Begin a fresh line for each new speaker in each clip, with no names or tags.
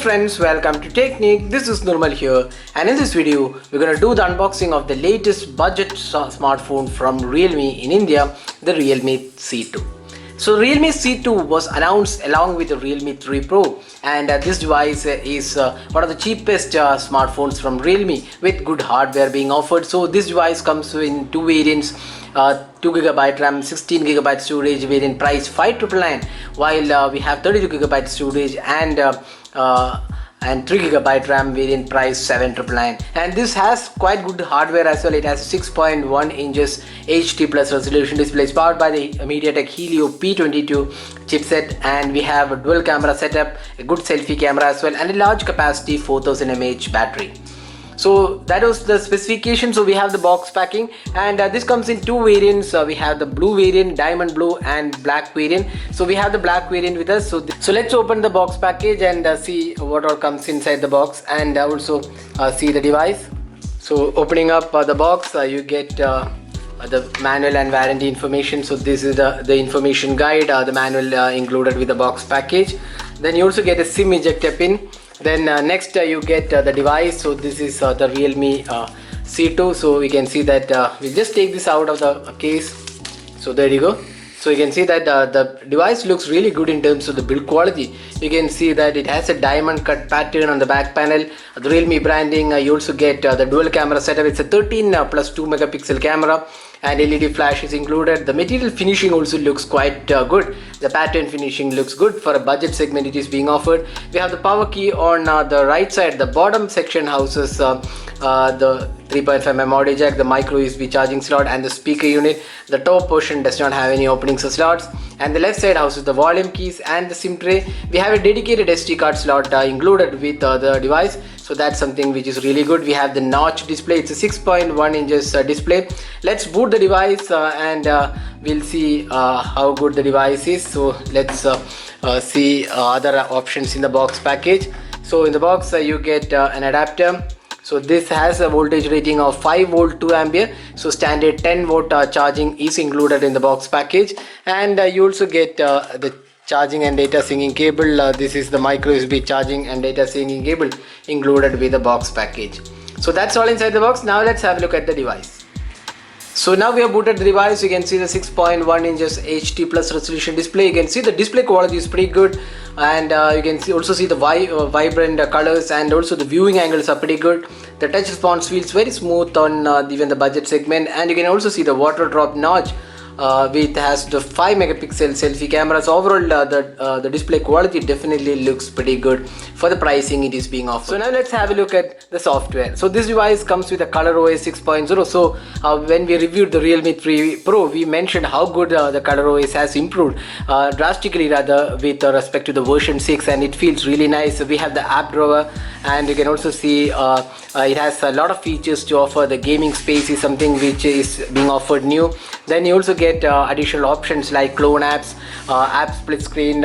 friends, welcome to Technique. This is Nirmal here, and in this video we're going to do the unboxing of the latest budget smartphone from Realme in India, the Realme C2. So Realme C2 was announced along with the Realme 3 Pro, and this device is one of the cheapest smartphones from Realme with good hardware being offered. So this device comes in two variants, 2GB RAM, 16GB storage variant, price 5,999, while we have 32GB storage and 3GB RAM variant, price 7,999. And this has quite good hardware as well. It has 6.1 inches HD plus resolution display. It's powered by the MediaTek Helio P22 chipset, and we have a dual camera setup, a good selfie camera as well, and a large capacity 4000 mAh battery. So that was the specification. So we have the box packing, and this comes in two variants. We have the blue variant, diamond blue, and black variant. So we have the black variant with us. So let's open the box package and see what all comes inside the box, and also see the device. So opening up the box, you get the manual and warranty information. So this is the information guide, the manual included with the box package. Then you also get a SIM ejector pin. Then next you get the device. So this is the Realme C2. So we can see that we'll just take this out of the case. So there you go. So you can see that the device looks really good in terms of the build quality. You can see that it has a diamond cut pattern on the back panel, the Realme branding. You also get the dual camera setup. It's a 13 plus 2 megapixel camera, and LED flash is included. The material finishing also looks quite good. The pattern finishing looks good. For a budget segment it is being offered. We have the power key on the right side. The bottom section houses the 3.5mm audio jack, the micro USB charging slot, and the speaker unit. The top portion does not have any openings or slots, and the left side houses the volume keys and the SIM tray. We have a dedicated SD card slot included with the device, so that's something which is really good. We have the notch display. It's a 6.1 inches display. Let's boot the device and we'll see how good the device is. So let's see other options in the box package. So in the box you get an adapter. So this has a voltage rating of 5 volt 2 ampere. So standard 10 volt charging is included in the box package, and you also get the charging and data syncing cable. This is the micro USB charging and data syncing cable included with the box package. So that's all inside the box. Now let's have a look at the device. So now we have booted the device. You can see the 6.1 inches HD plus resolution display. You can see the display quality is pretty good, and you can also see the vibrant colors, and also the viewing angles are pretty good. The touch response feels very smooth on even the budget segment, and you can also see the water drop notch. It has the 5 megapixel selfie camera. So overall the display quality definitely looks pretty good for the pricing it is being offered. So now let's have a look at the software. So this device comes with a ColorOS 6.0. So when we reviewed the Realme 3 Pro, we mentioned how good the ColorOS has improved drastically rather with respect to the version 6, and it feels really nice. So we have the app drawer, and you can also see it has a lot of features to offer. The gaming space is something which is being offered new. Then you also get additional options like clone apps, app split screen,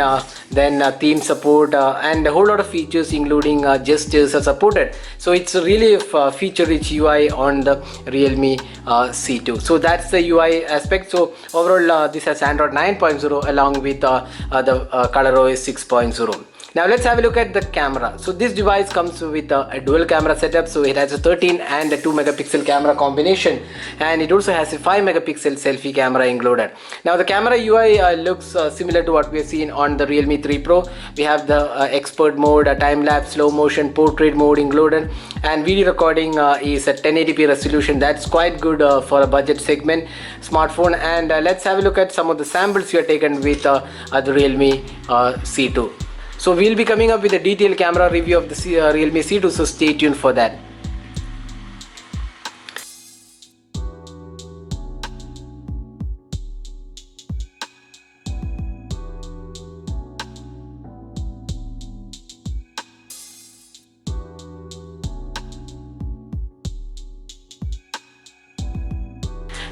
then theme support, and a whole lot of features including gestures are supported. So it's really a feature rich UI on the Realme C2. So that's the UI aspect. So overall this has Android 9.0 along with the ColorOS 6.0. Now let's have a look at the camera. So this device comes with a dual camera setup. So it has a 13 and a 2 megapixel camera combination, and it also has a 5 megapixel selfie camera included. Now the camera UI looks similar to what we have seen on the Realme 3 Pro. We have the expert mode, a time-lapse, slow motion, portrait mode included, and video recording is at 1080p resolution. That's quite good for a budget segment smartphone. And let's have a look at some of the samples we have taken with the Realme C2. So we'll be coming up with a detailed camera review of the Realme C2, so stay tuned for that.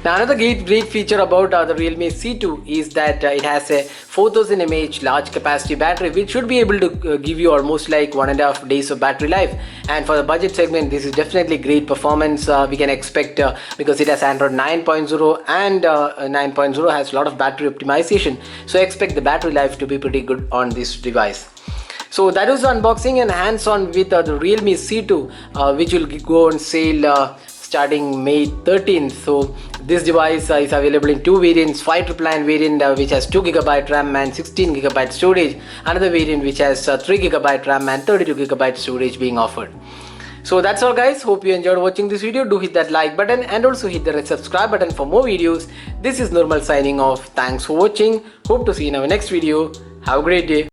Now another great feature about the Realme C2 is that it has a 4000 mAh large capacity battery, which should be able to give you almost like 1.5 days of battery life. And for the budget segment, this is definitely great performance we can expect because it has Android 9.0 and 9.0 has a lot of battery optimization. So I expect the battery life to be pretty good on this device. So that was the unboxing and hands-on with the Realme C2, which will go on sale starting May 13th. So this device is available in two variants: 599 variant which has 2GB RAM and 16GB storage, another variant which has 3GB RAM and 32GB storage being offered. So that's all guys, hope you enjoyed watching this video. Do hit that like button and also hit the red subscribe button for more videos. This is Normal signing off. Thanks for watching. Hope to see you in our next video. Have a great day.